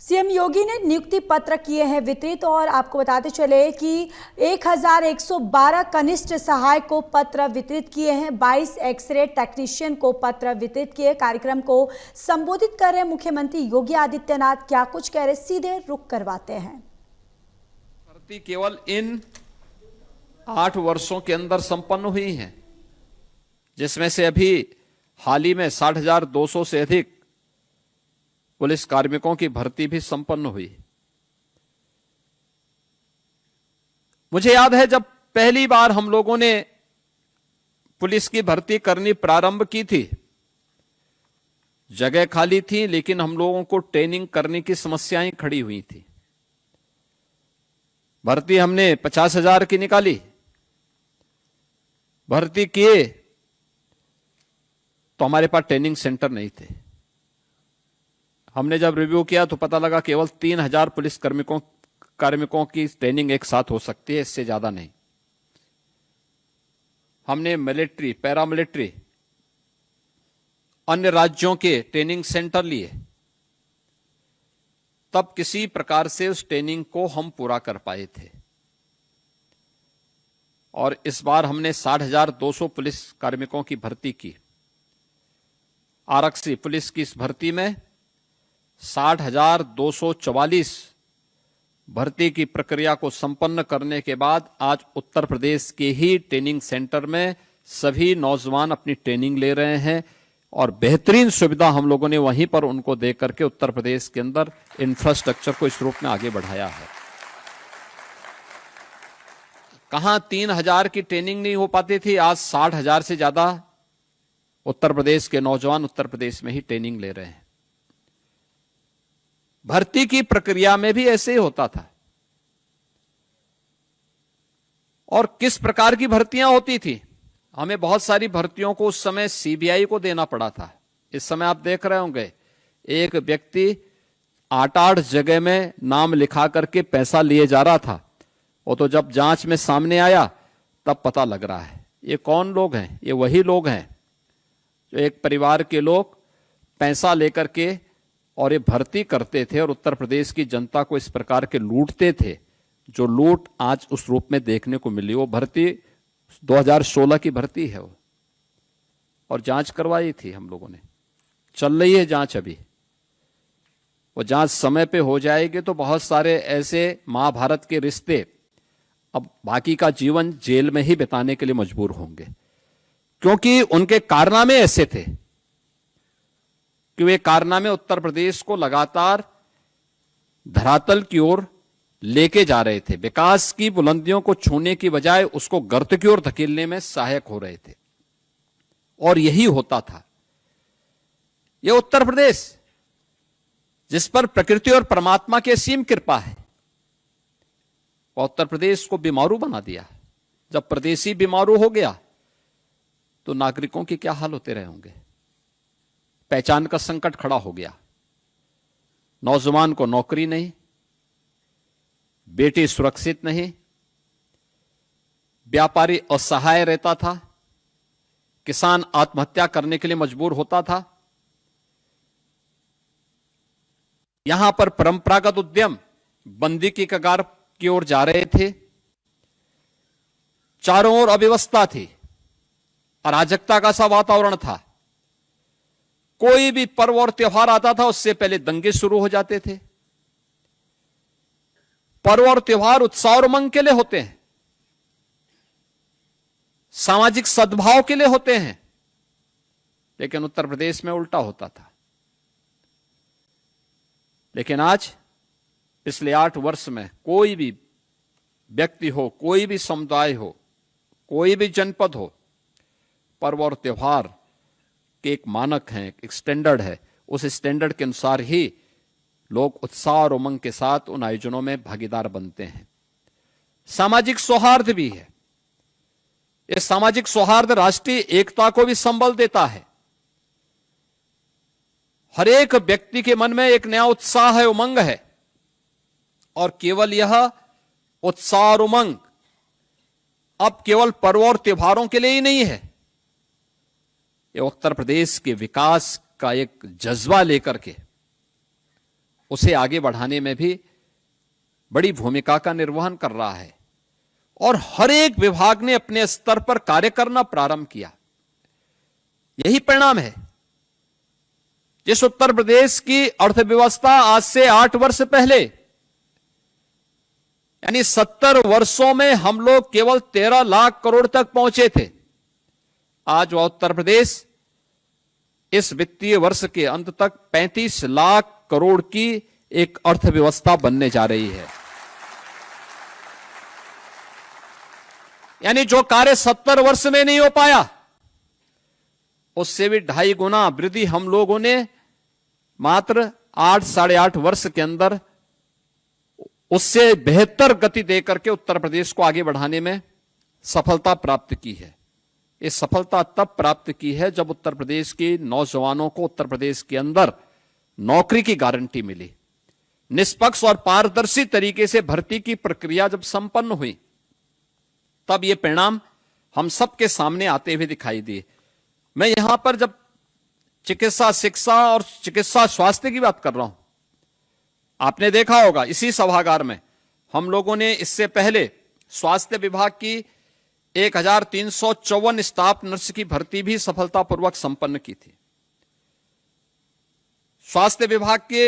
CM योगी ने नियुक्ति पत्र किए हैं वितरित और आपको बताते चले कि 1112 कनिष्ठ सहायक को पत्र वितरित किए हैं। 22 एक्सरे टेक्नीशियन को पत्र वितरित किए। कार्यक्रम को संबोधित कर रहे मुख्यमंत्री योगी आदित्यनाथ क्या कुछ कह रहे, सीधे रुख करवाते हैं। भर्ती केवल इन 8 वर्षों के अंदर संपन्न हुई है, जिसमें से अभी हाल ही में 60,200 से अधिक पुलिस कार्मिकों की भर्ती भी संपन्न हुई। मुझे याद है जब पहली बार हम लोगों ने पुलिस की भर्ती करनी प्रारंभ की थी, जगह खाली थी, लेकिन हम लोगों को ट्रेनिंग करने की समस्याएं खड़ी हुई थी। भर्ती हमने 50,000 की निकाली, भर्ती किए तो हमारे पास ट्रेनिंग सेंटर नहीं थे। हमने जब रिव्यू किया तो पता लगा केवल 3,000 पुलिस कार्मिकों की ट्रेनिंग एक साथ हो सकती है, इससे ज्यादा नहीं। हमने मिलिट्री, पैरामिलिट्री, अन्य राज्यों के ट्रेनिंग सेंटर लिए, तब किसी प्रकार से उस ट्रेनिंग को हम पूरा कर पाए थे। और इस बार हमने 60,200 पुलिस कार्मिकों की भर्ती की। आरक्षी पुलिस की इस भर्ती में 60,244 भर्ती की प्रक्रिया को संपन्न करने के बाद आज उत्तर प्रदेश के ही ट्रेनिंग सेंटर में सभी नौजवान अपनी ट्रेनिंग ले रहे हैं और बेहतरीन सुविधा हम लोगों ने वहीं पर उनको दे करके उत्तर प्रदेश के अंदर इंफ्रास्ट्रक्चर को इस रूप में आगे बढ़ाया है। कहां 3,000 की ट्रेनिंग नहीं हो पाती थी, आज 60,000 से ज्यादा उत्तर प्रदेश के नौजवान उत्तर प्रदेश में ही ट्रेनिंग ले रहे हैं। भर्ती की प्रक्रिया में भी ऐसे ही होता था। और किस प्रकार की भर्तियां होती थी, हमें बहुत सारी भर्तियों को उस समय सीबीआई को देना पड़ा था। इस समय आप देख रहे होंगे एक व्यक्ति 8-8 जगह में नाम लिखा करके पैसा लिए जा रहा था, वो तो जब जांच में सामने आया तब पता लग रहा है ये कौन लोग हैं। ये वही लोग हैं जो एक परिवार के लोग पैसा लेकर के और ये भर्ती करते थे और उत्तर प्रदेश की जनता को इस प्रकार के लूटते थे, जो लूट आज उस रूप में देखने को मिली। वो भर्ती 2016 की भर्ती है वो, और जांच करवाई थी हम लोगों ने, चल रही है जांच अभी। वो जांच समय पे हो जाएगी तो बहुत सारे ऐसे महाभारत के रिश्ते अब बाकी का जीवन जेल में ही बिताने के लिए मजबूर होंगे, क्योंकि उनके कारनामे ऐसे थे कि वे कारनामे उत्तर प्रदेश को लगातार धरातल की ओर लेके जा रहे थे। विकास की बुलंदियों को छूने की बजाय उसको गर्त की ओर धकेलने में सहायक हो रहे थे, और यही होता था। यह उत्तर प्रदेश जिस पर प्रकृति और परमात्मा की असीम कृपा है, वह उत्तर प्रदेश को बीमारू बना दिया। जब प्रदेशी बीमारू हो गया तो नागरिकों के क्या हाल होते रहे होंगे। पहचान का संकट खड़ा हो गया, नौजवान को नौकरी नहीं, बेटी सुरक्षित नहीं, व्यापारी असहाय रहता था, किसान आत्महत्या करने के लिए मजबूर होता था। यहां पर परंपरागत उद्यम बंदी की कगार की ओर जा रहे थे। चारों ओर अव्यवस्था थी, अराजकता का सा वातावरण था। कोई भी पर्व और त्योहार आता था उससे पहले दंगे शुरू हो जाते थे। पर्व और त्योहार उत्साह और उमंग के लिए होते हैं, सामाजिक सद्भाव के लिए होते हैं, लेकिन उत्तर प्रदेश में उल्टा होता था। लेकिन आज पिछले 8 वर्ष में कोई भी व्यक्ति हो, कोई भी समुदाय हो, कोई भी जनपद हो, पर्व और त्योहार के एक मानक है, एक स्टैंडर्ड है। उस स्टैंडर्ड के अनुसार ही लोग उत्साह और उमंग के साथ उन आयोजनों में भागीदार बनते हैं। सामाजिक सौहार्द भी है। यह सामाजिक सौहार्द राष्ट्रीय एकता को भी संबल देता है। हर एक व्यक्ति के मन में एक नया उत्साह है, उमंग है, और केवल यह उत्साह और उमंग अब केवल पर्व और त्योहारों के लिए ही नहीं है। ये उत्तर प्रदेश के विकास का एक जज्बा लेकर के उसे आगे बढ़ाने में भी बड़ी भूमिका का निर्वहन कर रहा है और हर एक विभाग ने अपने स्तर पर कार्य करना प्रारंभ किया। यही परिणाम है। जिस उत्तर प्रदेश की अर्थव्यवस्था आज से 8 वर्ष पहले, यानी 70 वर्षों में हम लोग केवल 13 लाख करोड़ तक पहुंचे थे, आज वह उत्तर प्रदेश इस वित्तीय वर्ष के अंत तक 35 लाख करोड़ की एक अर्थव्यवस्था बनने जा रही है। यानी जो कार्य 70 वर्ष में नहीं हो पाया, उससे भी 2.5 गुना वृद्धि हम लोगों ने मात्र 8 साढ़े 8 वर्ष के अंदर उससे बेहतर गति देकर के उत्तर प्रदेश को आगे बढ़ाने में सफलता प्राप्त की है। ये सफलता तब प्राप्त की है जब उत्तर प्रदेश के नौजवानों को उत्तर प्रदेश के अंदर नौकरी की गारंटी मिली। निष्पक्ष और पारदर्शी तरीके से भर्ती की प्रक्रिया जब संपन्न हुई, तब ये परिणाम हम सबके सामने आते हुए दिखाई दिए। मैं यहां पर जब चिकित्सा शिक्षा और चिकित्सा स्वास्थ्य की बात कर रहा हूं, आपने देखा होगा इसी सभागार में हम लोगों ने इससे पहले स्वास्थ्य विभाग की 1354 स्टाफ नर्स की भर्ती भी सफलतापूर्वक संपन्न की थी। स्वास्थ्य विभाग के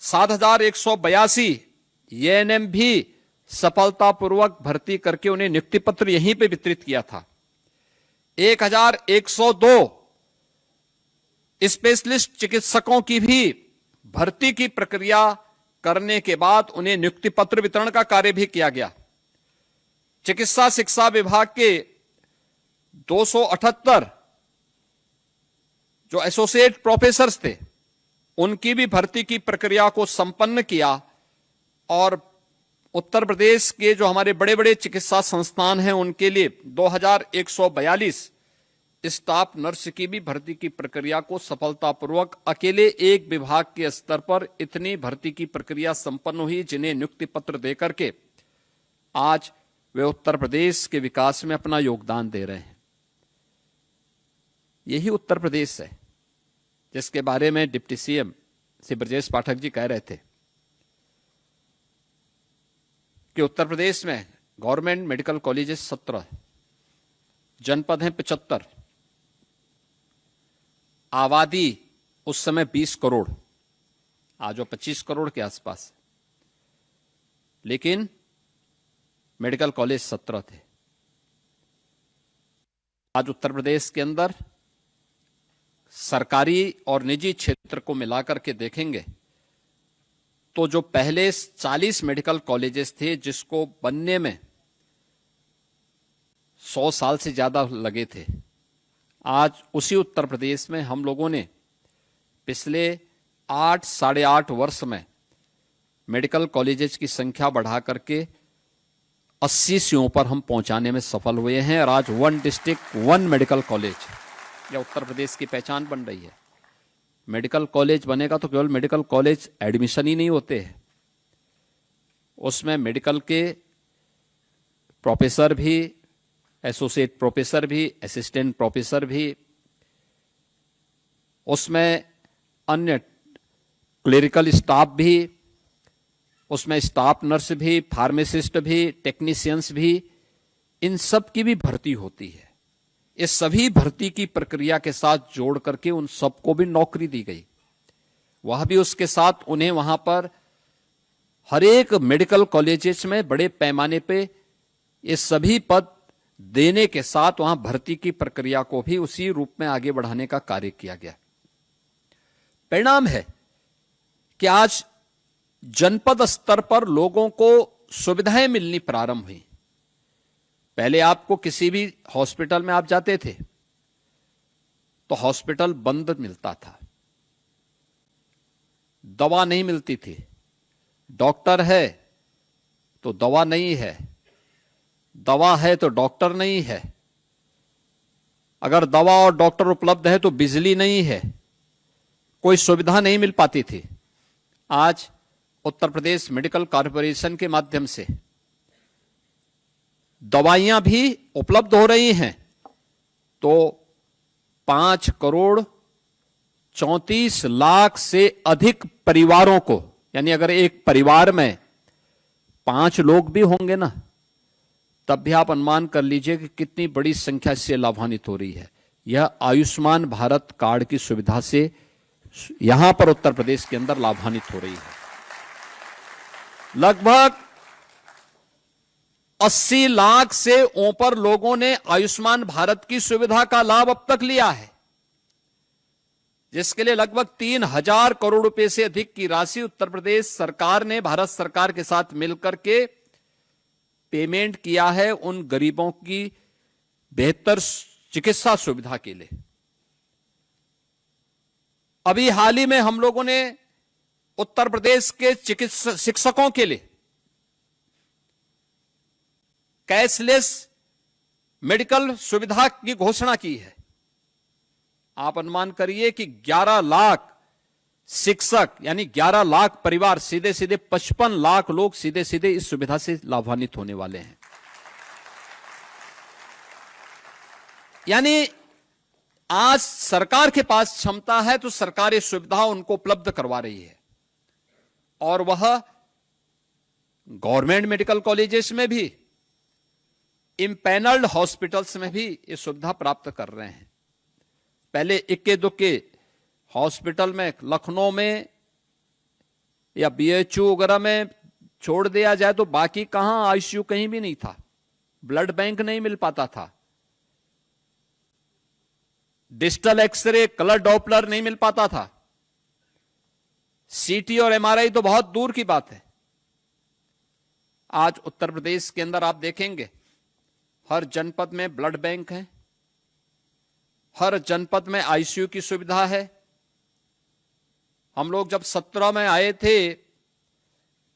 7182 एएनएम भी सफलतापूर्वक भर्ती करके उन्हें नियुक्ति पत्र यहीं पे वितरित किया था। 1102 स्पेशलिस्ट चिकित्सकों की भी भर्ती की प्रक्रिया करने के बाद उन्हें नियुक्ति पत्र वितरण का कार्य भी किया गया। चिकित्सा शिक्षा विभाग के 278 जो एसोसिएट प्रोफेसर्स थे, उनकी भी भर्ती की प्रक्रिया को संपन्न किया और उत्तर प्रदेश के जो हमारे बड़े बड़े चिकित्सा संस्थान हैं, उनके लिए 2142 स्टाफ नर्स की भी भर्ती की प्रक्रिया को सफलतापूर्वक अकेले एक विभाग के स्तर पर इतनी भर्ती की प्रक्रिया संपन्न हुई, जिन्हें नियुक्ति पत्र देकर के आज वे उत्तर प्रदेश के विकास में अपना योगदान दे रहे हैं। यही उत्तर प्रदेश है जिसके बारे में डिप्टी सीएम श्री ब्रजेश पाठक जी कह रहे थे कि उत्तर प्रदेश में गवर्नमेंट मेडिकल कॉलेजेस 17, जनपद हैं 75, आबादी उस समय 20 करोड़, आज वो 25 करोड़ के आसपास, लेकिन मेडिकल कॉलेज 17 थे। आज उत्तर प्रदेश के अंदर सरकारी और निजी क्षेत्र को मिलाकर के देखेंगे तो जो पहले 40 मेडिकल कॉलेजेस थे, जिसको बनने में 100 साल से ज्यादा लगे थे, आज उसी उत्तर प्रदेश में हम लोगों ने पिछले 8 साढ़े 8 वर्ष में मेडिकल कॉलेजेस की संख्या बढ़ा करके 80 से ऊपर हम पहुंचाने में सफल हुए हैं और आज 1 डिस्ट्रिक्ट 1 मेडिकल कॉलेज या उत्तर प्रदेश की पहचान बन रही है। मेडिकल कॉलेज बनेगा तो केवल मेडिकल कॉलेज एडमिशन ही नहीं होते हैं, उसमें मेडिकल के प्रोफेसर भी, एसोसिएट प्रोफेसर भी, असिस्टेंट प्रोफेसर भी, उसमें अन्य क्लेरिकल स्टाफ भी, उसमें स्टाफ नर्स भी, फार्मासिस्ट भी, टेक्नीशियंस भी, इन सब की भी भर्ती होती है। इस सभी भर्ती की प्रक्रिया के साथ जोड़ करके उन सबको भी नौकरी दी गई। वह भी उसके साथ उन्हें वहां पर हर एक मेडिकल कॉलेजेस में बड़े पैमाने पे ये सभी पद देने के साथ वहां भर्ती की प्रक्रिया को भी उसी रूप में आगे बढ़ाने का कार्य किया गया। परिणाम है कि आज जनपद स्तर पर लोगों को सुविधाएं मिलनी प्रारंभ हुई। पहले आपको किसी भी हॉस्पिटल में आप जाते थे तो हॉस्पिटल बंद मिलता था, दवा नहीं मिलती थी, डॉक्टर है तो दवा नहीं है, दवा है तो डॉक्टर नहीं है, अगर दवा और डॉक्टर उपलब्ध है तो बिजली नहीं है, कोई सुविधा नहीं मिल पाती थी। आज उत्तर प्रदेश मेडिकल कॉरपोरेशन के माध्यम से दवाइयां भी उपलब्ध हो रही हैं, तो 5 करोड़ 34 लाख से अधिक परिवारों को यानी अगर एक परिवार में 5 लोग भी होंगे ना, तब भी आप अनुमान कर लीजिए कि कितनी बड़ी संख्या से लाभान्वित हो रही है। यह आयुष्मान भारत कार्ड की सुविधा से यहां पर उत्तर प्रदेश के अंदर लाभान्वित हो रही है। लगभग 80 लाख से ऊपर लोगों ने आयुष्मान भारत की सुविधा का लाभ अब तक लिया है, जिसके लिए लगभग 3000 करोड़ रुपए से अधिक की राशि उत्तर प्रदेश सरकार ने भारत सरकार के साथ मिलकर के पेमेंट किया है उन गरीबों की बेहतर चिकित्सा सुविधा के लिए। अभी हाल ही में हम लोगों ने उत्तर प्रदेश के शिक्षकों के लिए कैशलेस मेडिकल सुविधा की घोषणा की है। आप अनुमान करिए कि 11 लाख शिक्षक यानी 11 लाख परिवार, सीधे सीधे 55 लाख लोग सीधे सीधे इस सुविधा से लाभान्वित होने वाले हैं। यानी आज सरकार के पास क्षमता है तो सरकार ये सुविधा उनको उपलब्ध करवा रही है, और वह गवर्नमेंट मेडिकल कॉलेजेस में भी, इम्पैनल्ड हॉस्पिटल्स में भी ये सुविधा प्राप्त कर रहे हैं। पहले इक्के दुक्के हॉस्पिटल में, लखनऊ में या बीएचयू वगैरह में छोड़ दिया जाए तो बाकी कहां, आईसीयू कहीं भी नहीं था, ब्लड बैंक नहीं मिल पाता था, डिजिटल एक्सरे, कलर डॉपलर नहीं मिल पाता था, सीटी और एमआरआई तो बहुत दूर की बात है। आज उत्तर प्रदेश के अंदर आप देखेंगे हर जनपद में ब्लड बैंक है, हर जनपद में आईसीयू की सुविधा है। हम लोग जब 17 में आए थे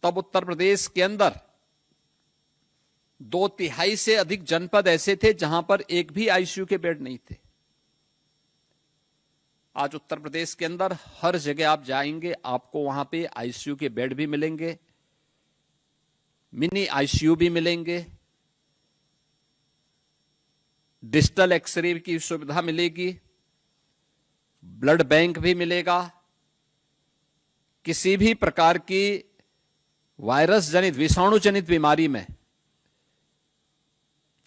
तब उत्तर प्रदेश के अंदर 2/3 से अधिक जनपद ऐसे थे जहां पर एक भी आईसीयू के बेड नहीं थे। आज उत्तर प्रदेश के अंदर हर जगह आप जाएंगे, आपको वहां पे आईसीयू के बेड भी मिलेंगे, मिनी आईसीयू भी मिलेंगे, डिजिटल एक्सरे की सुविधा मिलेगी, ब्लड बैंक भी मिलेगा। किसी भी प्रकार की वायरस जनित, विषाणु जनित बीमारी में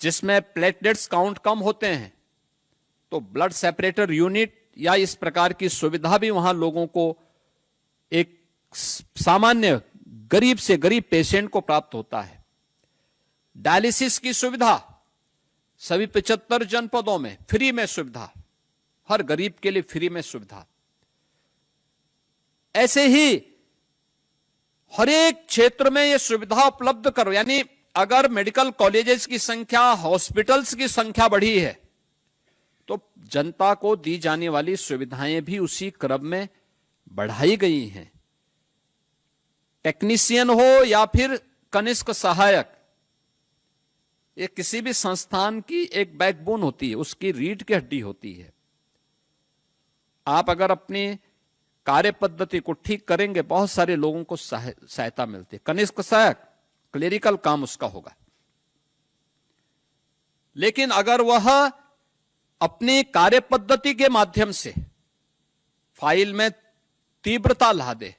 जिसमें प्लेटलेट्स काउंट कम होते हैं तो ब्लड सेपरेटर यूनिट या इस प्रकार की सुविधा भी वहां लोगों को, एक सामान्य गरीब से गरीब पेशेंट को प्राप्त होता है। डायलिसिस की सुविधा सभी 75 जनपदों में फ्री में सुविधा, हर गरीब के लिए फ्री में सुविधा। ऐसे ही हर एक क्षेत्र में यह सुविधा उपलब्ध करो। यानी अगर मेडिकल कॉलेजेस की संख्या, हॉस्पिटल्स की संख्या बढ़ी है तो जनता को दी जाने वाली सुविधाएं भी उसी क्रम में बढ़ाई गई हैं। टेक्नीशियन हो या फिर कनिष्क सहायक, ये किसी भी संस्थान की एक बैकबोन होती है, उसकी रीढ़ की हड्डी होती है। आप अगर अपनी कार्य पद्धति को ठीक करेंगे, बहुत सारे लोगों को सहायता मिलती है। कनिष्क सहायक क्लेरिकल काम उसका होगा, लेकिन अगर वह अपनी कार्य पद्धति के माध्यम से फाइल में तीव्रता ला दे,